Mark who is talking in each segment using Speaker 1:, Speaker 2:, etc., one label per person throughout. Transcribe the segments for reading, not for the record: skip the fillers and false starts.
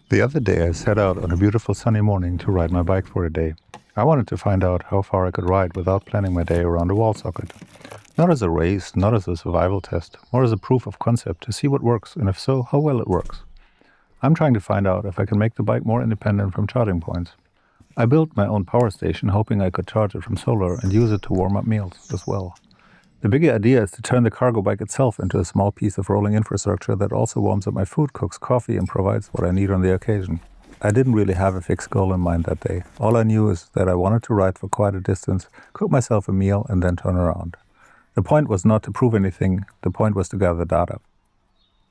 Speaker 1: The other day I set out on a beautiful sunny morning to ride my bike for a day. I wanted to find out how far I could ride without planning my day around a wall socket. Not as a race, not as a survival test, more as a proof of concept to see what works, and if so, how well it works. I'm trying to find out if I can make the bike more independent from charging points. I built my own power station hoping I could charge it from solar and use it to warm up meals as well. The bigger idea is to turn the cargo bike itself into a small piece of rolling infrastructure that also warms up my food, cooks coffee, and provides what I need on the occasion. I didn't really have a fixed goal in mind that day. All I knew is that I wanted to ride for quite a distance, cook myself a meal, and then turn around. The point was not to prove anything, the point was to gather data.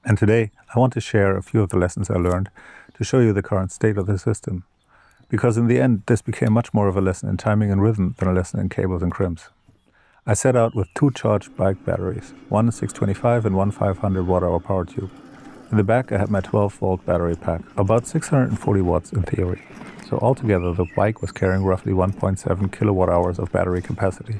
Speaker 1: And today, I want to share a few of the lessons I learned to show you the current state of the system. Because in the end, this became much more of a lesson in timing and rhythm than a lesson in cables and crimps. I set out with 2 charged bike batteries, one 625 and one 500 watt-hour PowerTube. In the back I had my 12-volt battery pack, about 640 watts in theory. So altogether the bike was carrying roughly 1.7 kilowatt hours of battery capacity.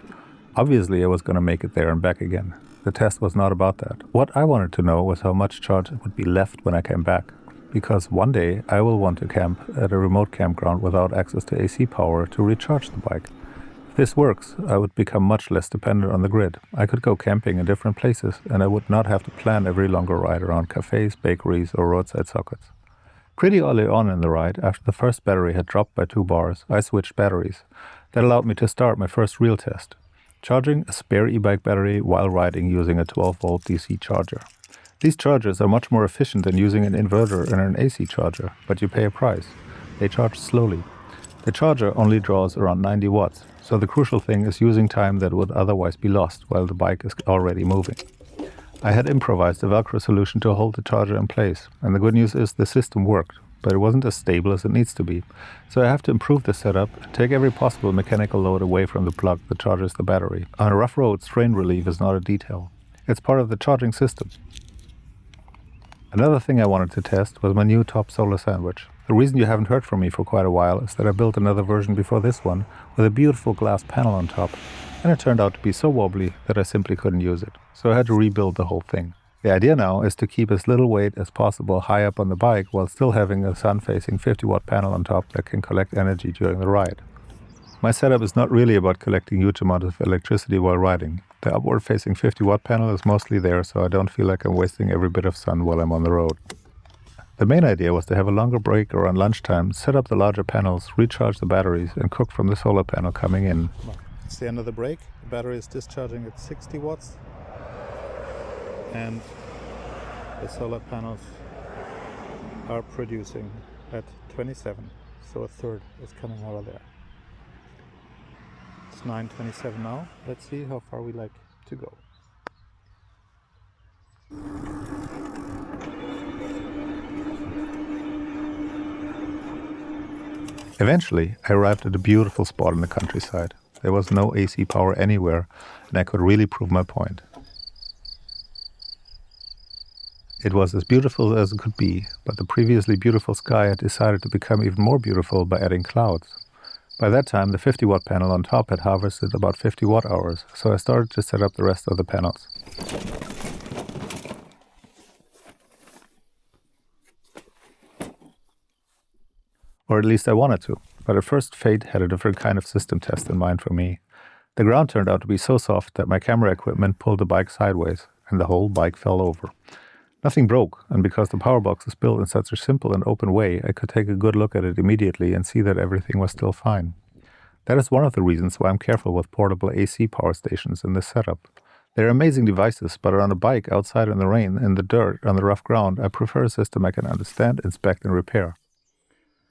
Speaker 1: Obviously I was going to make it there and back again. The test was not about that. What I wanted to know was how much charge would be left when I came back. Because one day I will want to camp at a remote campground without access to AC power to recharge the bike. If this works, I would become much less dependent on the grid. I could go camping in different places, and I would not have to plan every longer ride around cafés, bakeries, or roadside sockets. Pretty early on in the ride, after the first battery had dropped by 2 bars, I switched batteries. That allowed me to start my first real test, charging a spare e-bike battery while riding using a 12-volt DC charger. These chargers are much more efficient than using an inverter and an AC charger, but you pay a price. They charge slowly. The charger only draws around 90 watts, so the crucial thing is using time that would otherwise be lost while the bike is already moving. I had improvised a Velcro solution to hold the charger in place, and the good news is the system worked, but it wasn't as stable as it needs to be. So I have to improve the setup and take every possible mechanical load away from the plug that charges the battery. On a rough road, strain relief is not a detail. It's part of the charging system. Another thing I wanted to test was my new top solar sandwich. The reason you haven't heard from me for quite a while is that I built another version before this one with a beautiful glass panel on top, and it turned out to be so wobbly that I simply couldn't use it. So I had to rebuild the whole thing. The idea now is to keep as little weight as possible high up on the bike while still having a sun-facing 50-watt panel on top that can collect energy during the ride. My setup is not really about collecting huge amounts of electricity while riding. The upward-facing 50-watt panel is mostly there, so I don't feel like I'm wasting every bit of sun while I'm on the road. The main idea was to have a longer break around lunchtime, set up the larger panels, recharge the batteries, and cook from the solar panel coming in. It's the end of the break. The battery is discharging at 60 watts, and the solar panels are producing at 27, so a third is coming out of there. It's 9:27 now. Let's see how far we like to go. Eventually, I arrived at a beautiful spot in the countryside. There was no AC power anywhere, and I could really prove my point. It was as beautiful as it could be, but the previously beautiful sky had decided to become even more beautiful by adding clouds. By that time, the 50-watt panel on top had harvested about 50 watt-hours, so I started to set up the rest of the panels. Or at least I wanted to, but at first fate had a different kind of system test in mind for me. The ground turned out to be so soft that my camera equipment pulled the bike sideways, and the whole bike fell over. Nothing broke, and because the power box is built in such a simple and open way, I could take a good look at it immediately and see that everything was still fine. That is one of the reasons why I'm careful with portable AC power stations in this setup. They're amazing devices, but on a bike outside in the rain, in the dirt, on the rough ground, I prefer a system I can understand, inspect, and repair.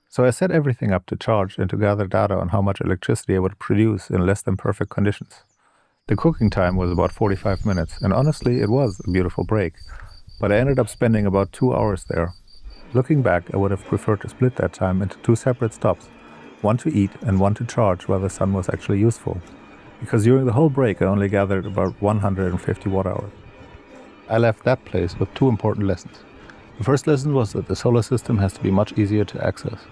Speaker 1: So I set everything up to charge and to gather data on how much electricity I would produce in less than perfect conditions. The cooking time was about 45 minutes, and honestly, it was a beautiful break. But I ended up spending about 2 hours there. Looking back, I would have preferred to split that time into 2 separate stops, one to eat and one to charge while the sun was actually useful. Because during the whole break, I only gathered about 150 watt-hours. I left that place with 2 important lessons. The first lesson was that the solar system has to be much easier to access.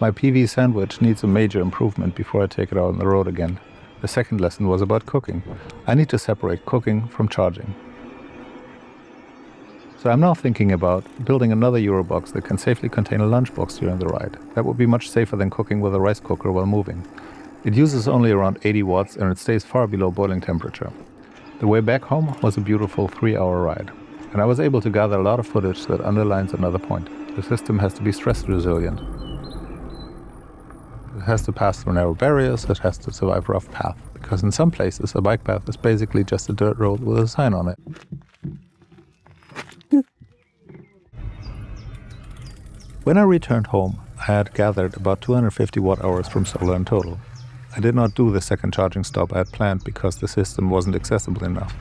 Speaker 1: My PV sandwich needs a major improvement before I take it out on the road again. The second lesson was about cooking. I need to separate cooking from charging. So I'm now thinking about building another Eurobox that can safely contain a lunchbox during the ride. That would be much safer than cooking with a rice cooker while moving. It uses only around 80 watts and it stays far below boiling temperature. The way back home was a beautiful 3-hour ride. And I was able to gather a lot of footage that underlines another point. The system has to be stress resilient. It has to pass through narrow barriers, it has to survive rough paths. Because in some places a bike path is basically just a dirt road with a sign on it. When I returned home, I had gathered about 250 watt-hours from solar in total. I did not do the second charging stop I had planned because the system wasn't accessible enough.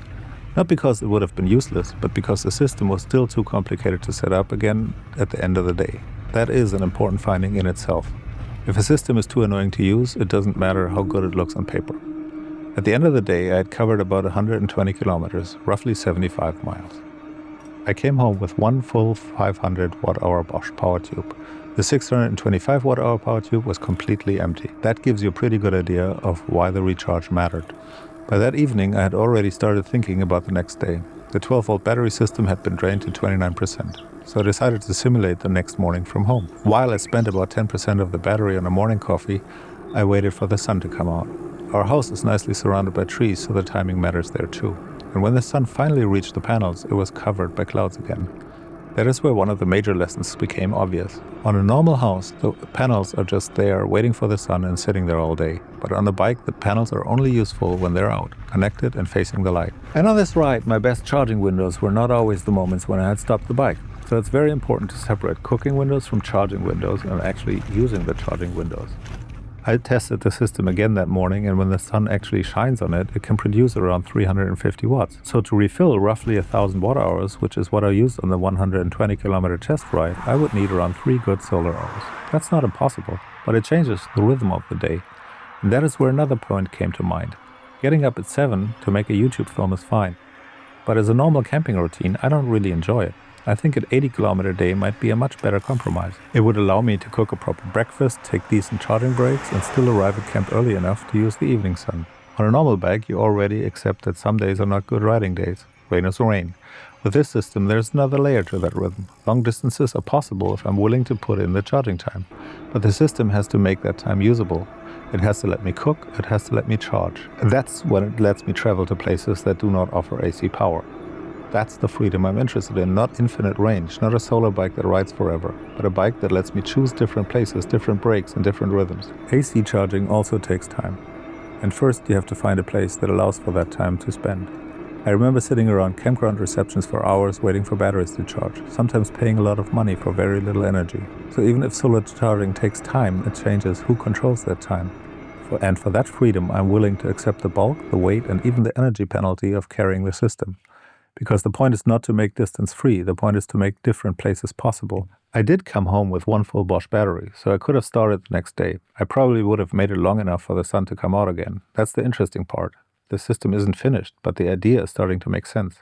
Speaker 1: Not because it would have been useless, but because the system was still too complicated to set up again at the end of the day. That is an important finding in itself. If a system is too annoying to use, it doesn't matter how good it looks on paper. At the end of the day, I had covered about 120 kilometers, roughly 75 miles. I came home with one full 500 watt-hour Bosch PowerTube. The 625 watt-hour PowerTube was completely empty. That gives you a pretty good idea of why the recharge mattered. By that evening, I had already started thinking about the next day. The 12-volt battery system had been drained to 29%, so I decided to simulate the next morning from home. While I spent about 10% of the battery on a morning coffee, I waited for the sun to come out. Our house is nicely surrounded by trees, so the timing matters there too. And when the sun finally reached the panels, it was covered by clouds again. That is where one of the major lessons became obvious. On a normal house, the panels are just there, waiting for the sun and sitting there all day. But on a bike, the panels are only useful when they're out, connected and facing the light. And on this ride, my best charging windows were not always the moments when I had stopped the bike. So it's very important to separate cooking windows from charging windows and actually using the charging windows. I tested the system again that morning, and when the sun actually shines on it, it can produce around 350 watts. So to refill roughly 1000 watt-hours, which is what I used on the 120 kilometer test ride, I would need around 3 good solar hours. That's not impossible, but it changes the rhythm of the day. And that is where another point came to mind. Getting up at 7 to make a YouTube film is fine. But as a normal camping routine, I don't really enjoy it. I think an 80 kilometer day might be a much better compromise. It would allow me to cook a proper breakfast, take decent charging breaks, and still arrive at camp early enough to use the evening sun. On a normal bike, you already accept that some days are not good riding days. Rain is rain. With this system, there's another layer to that rhythm. Long distances are possible if I'm willing to put in the charging time. But the system has to make that time usable. It has to let me cook, it has to let me charge. And that's when it lets me travel to places that do not offer AC power. That's the freedom I'm interested in, not infinite range, not a solar bike that rides forever, but a bike that lets me choose different places, different brakes, and different rhythms. AC charging also takes time. And first you have to find a place that allows for that time to spend. I remember sitting around campground receptions for hours waiting for batteries to charge, sometimes paying a lot of money for very little energy. So even if solar charging takes time, it changes who controls that time. And for that freedom, I'm willing to accept the bulk, the weight, and even the energy penalty of carrying the system. Because the point is not to make distance free, the point is to make different places possible. I did come home with one full Bosch battery, so I could have started the next day. I probably would have made it long enough for the sun to come out again. That's the interesting part. The system isn't finished, but the idea is starting to make sense.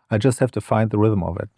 Speaker 1: I just have to find the rhythm of it.